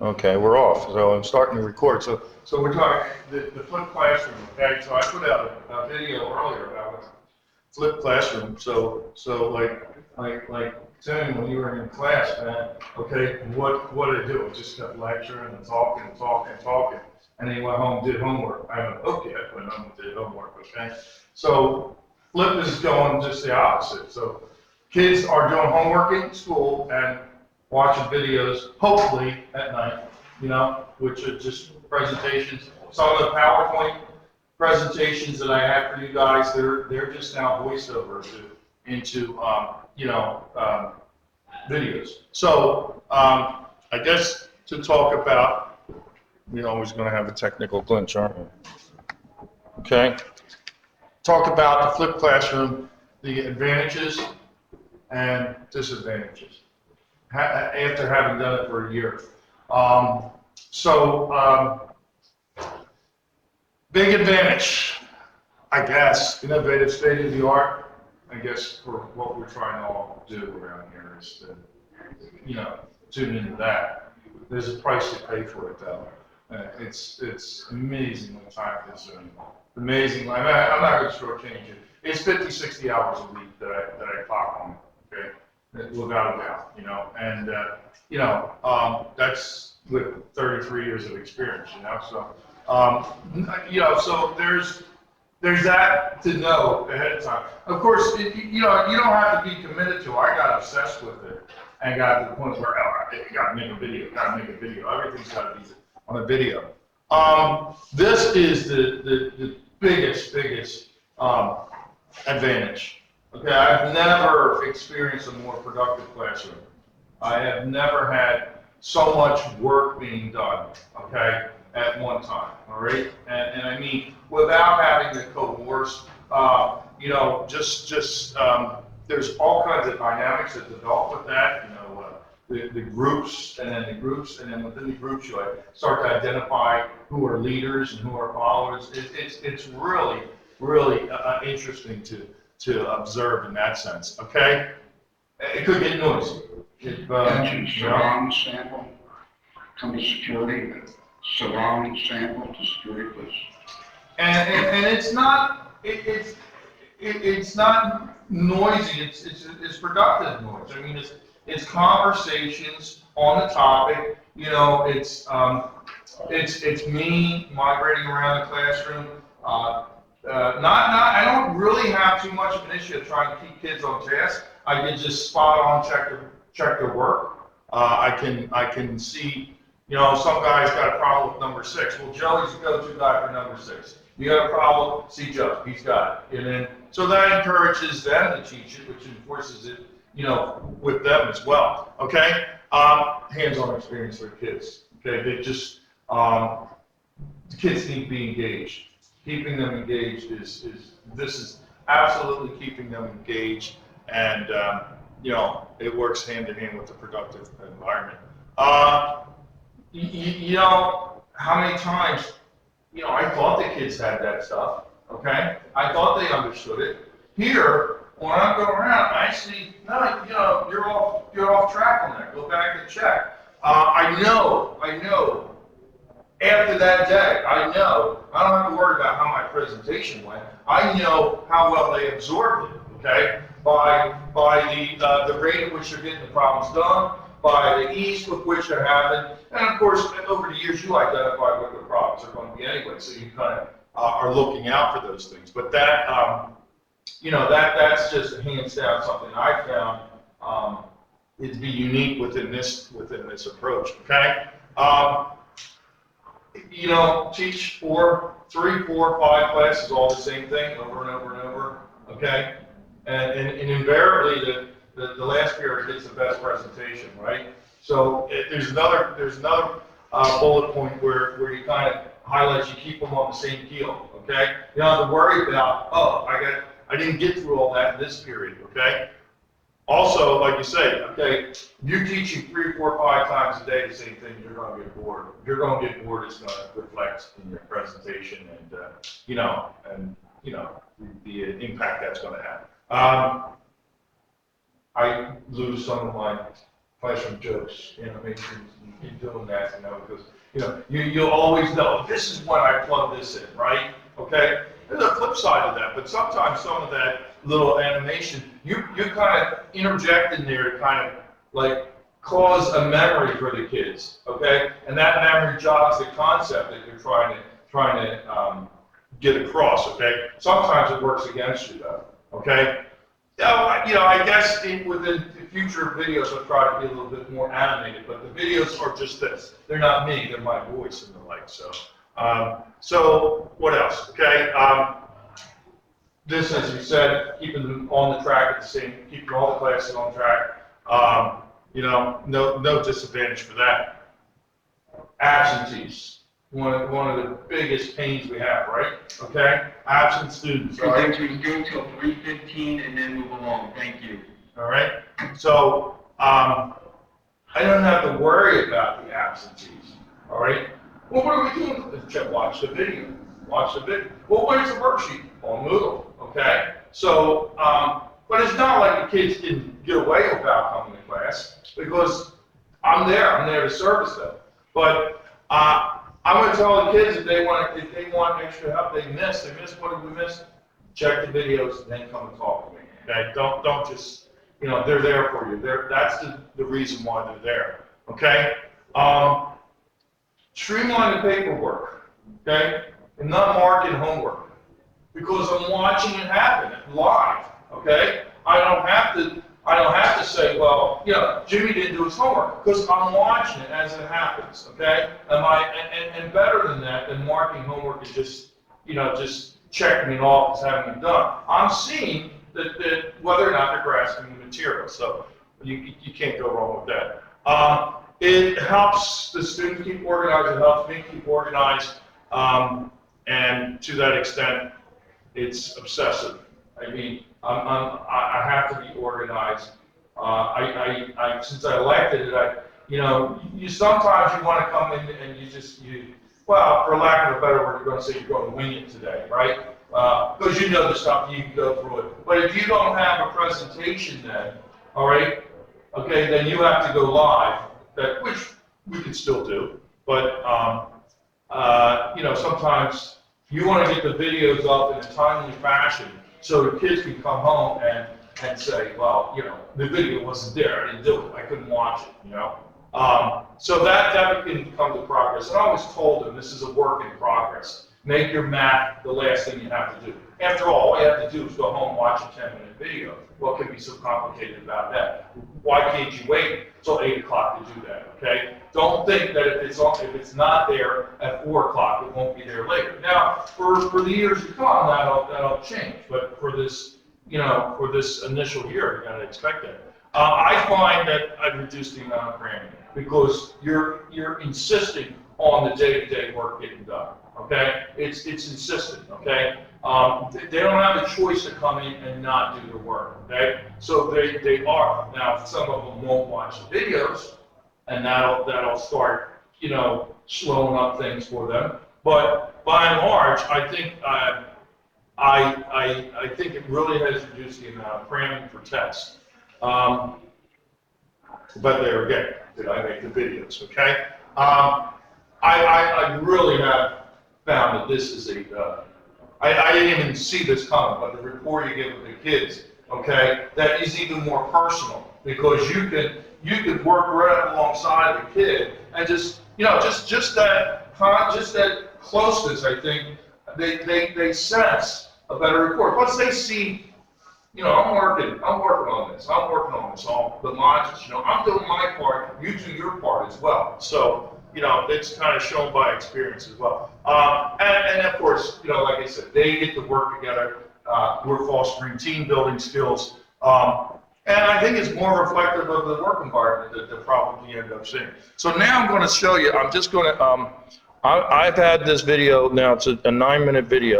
Okay, we're off, so I'm starting to record. So we're talking the flipped classroom. Okay, so I put out a video earlier about a flipped classroom. So like Tim, when you were in class, man. Okay, what did I do? I just kept lecturing and talking, and then he went home and did homework. I went, okay, I went home and did homework. Okay, so flip is going just the opposite. So kids are doing homework in school and watching videos, hopefully at night, which are just presentations. Some of the PowerPoint presentations that I have for you guys, they're just now voiceover into videos. So I guess to talk about, we're always going to have a technical glitch, aren't we? Okay. Talk about the flipped classroom, the advantages and disadvantages after having done it for a year. Big advantage, I guess, innovative, state of the art, I guess, for what we're trying to all do around here is to, tune into that. There's a price to pay for it, though. It's amazingly time consuming. Amazing. I'm not going to shortchange it. It's 50, 60 hours a week that I clock on it, okay? Without a doubt, and, that's with 33 years of experience, so, so there's that to know ahead of time. Of course, you don't have to be committed to it. I got obsessed with it and got to the point where, you got to make a video, everything's got to be on a video. This is the biggest advantage. Okay, I've never experienced a more productive classroom. I have never had so much work being done, okay, at one time, all right? And I mean, without having to coerce, there's all kinds of dynamics that develop with that, the groups, and then within the groups, you start to identify who are leaders and who are followers. It's really interesting to observe in that sense, okay? It could get noisy. Surround sample, come to security, surround sample to security, please. And it's not, it's not noisy, it's productive noise. I mean, it's conversations on the topic, it's me migrating around the classroom. I don't really have too much of an issue of trying to keep kids on task. I can just spot on check their work. I can see, some guys got a problem with number 6. Well, Joey's the go-to guy for number 6. You got a problem, see Joe, he's got it. And then, so that encourages them to teach it, which enforces it, with them as well. Okay? Hands-on experience for kids. Okay? They just, the kids need to be engaged. Keeping them engaged this is absolutely keeping them engaged, and it works hand in hand with the productive environment. How many times, I thought the kids had that stuff, okay? I thought they understood it. Here, when I'm going around, I see, no, you're off track on that. Go back and check. I know. After that day, I know, I don't have to worry about how my presentation went. I know how well they absorbed it, okay? By the rate at which they're getting the problems done, by the ease with which they're happening, and of course, over the years, you identify what the problems are going to be anyway, so you kind of are looking out for those things. But that, that's just hands down something I found it to be unique within this approach, okay? Teach 3, 4, 5 classes, all the same thing over and over and over, okay? And invariably, the last period gets the best presentation, right? So there's another bullet point where you kind of highlight, you keep them on the same keel, okay? You don't have to worry about, I didn't get through all that in this period, okay? Also, like you say, okay, you're teaching 3, 4, 5 times a day the same thing, you're going to get bored. If you're going to get bored, it's going to reflect in your presentation and, the impact that's going to have. I lose some of my classroom jokes, animations, and keep doing that, because, you'll always know, this is when I plug this in, right? Okay? There's a flip side of that, but sometimes some of that little animation, you kind of interject in there to kind of like cause a memory for the kids, okay? And that memory jogs the concept that you're trying to get across, okay? Sometimes it works against you though, okay? I guess within future videos I'll try to be a little bit more animated, but the videos are just this. They're not me, they're my voice and the like, so. So what else, okay? This, as you said, keeping them on the track at the same, keeping all the classes on track. No disadvantage for that. Absentees, one of the biggest pains we have, right? Okay, absent students. All right. We go till 3:15 and then move along. Thank you. All right. So I don't have to worry about the absentees. All right. Well, what are we doing? Watch the video. Watch the video. Well, where's the worksheet? On Moodle. Okay. So, but it's not like the kids can get away without coming to class because I'm there. I'm there to service them. But I'm going to tell the kids if they want extra help, they miss. What did we miss? Check the videos and then come and talk to me. Okay. Don't just they're there for you. That's the reason why they're there. Okay. Streamline the paperwork. Okay. And not marking homework. Because I'm watching it happen live, okay? I don't have to say, well, Jimmy didn't do his homework, because I'm watching it as it happens, okay? And better than that, than marking homework and just checking it off as having it done. I'm seeing that whether or not they're grasping the material, so you can't go wrong with that. It helps the student keep organized, it helps me keep organized, and to that extent, it's obsessive. I mean, I have to be organized. Since I elected it, you sometimes you want to come in and well, for lack of a better word, you're going to say you're going to wing it today, right? Because the stuff, you can go through it. But if you don't have a presentation then, all right, okay, then you have to go live, which we can still do. But, sometimes you want to get the videos up in a timely fashion so the kids can come home and say, well, the video wasn't there, I didn't do it, I couldn't watch it, So that can become the progress. And I always told them this is a work in progress. Make your math the last thing you have to do. After all you have to do is go home and watch a 10-minute video. What could be so complicated about that? Why can't you wait till 8 o'clock to do that, okay? Don't think that if it's not there at 4 o'clock, it won't be there later. Now, for the years to come, that'll change. But for this, for this initial year, you're going to expect that. I find that I've reduced the amount of cramming because you're insisting on the day-to-day work getting done. Okay, it's insistent. Okay, they don't have a choice to come in and not do their work. Okay, so they are now. Some of them won't watch the videos, and that'll start slowing up things for them. But by and large, I think I think it really has reduced the amount of cramming for tests. But there again, did I make the videos? Okay, I really have found that this is I didn't even see this coming, but the rapport you get with the kids, okay, that is even more personal because you could work right alongside the kid and just that closeness. I think they sense a better rapport. Plus they see. I'm working on this. I'm working on this. All the modules. I'm doing my part. You do your part as well. So. It's kind of shown by experience as well. And of course, like I said, they get to work together. We're fostering team building skills. And I think it's more reflective of the work environment that they'll probably end up seeing. So now I'm going to show you, I'm just going to, I've had this video now, it's a 9-minute video.